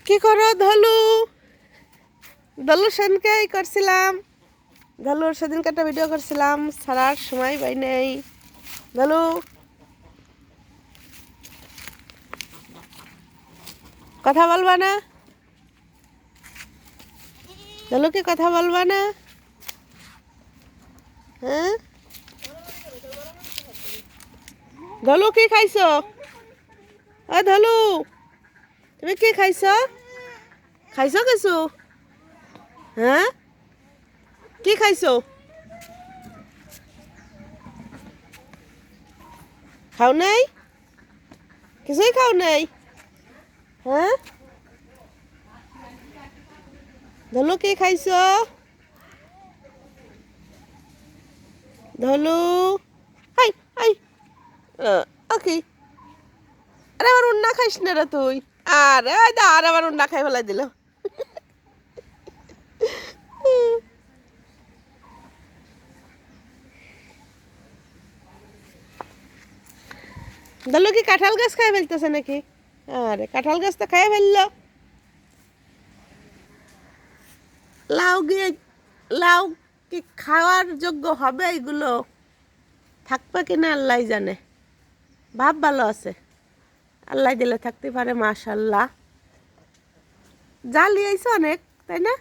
কি করো ধলু? ধলু সেদিনকেই করছিলাম, ধলুর সেদিনকে একটা ভিডিও করছিলাম, ছাড়ার সময় পাই নেই। ধলু কথা বলবা না? ধলু কি কথা বলবা না? হ্যাঁ, ধলু কি খাইছো? ও ধলু, তুমি কি খাইছো? খাইছো কিছু? হ্যাঁ, কি খাইছো? খাও নাই? কিছুই খাও নাই? হ্যাঁ, ধলু কি খাইছো? ধলু হাই হাই, ওকে। আরে আবার উন্না খাইস না রে তুই। আরে ওই দা আর আবার উন্না খাই ফেলাই দিল। ধরলো কি কাঁঠাল গাছ খাই ফেলতেছে নাকি? আরে কাঁঠাল গাছ তো খাই ফেললো। লাউ গিয়ে, লাউ কি খাওয়ার যোগ্য হবে এগুলো? থাকবে কিনা আল্লাহ জানে। ভাব ভালো আছে, আল্লাহ দিলে থাকতে পারে। মাশাল্লাহ, জাল লিয়েছে অনেক, তাই না?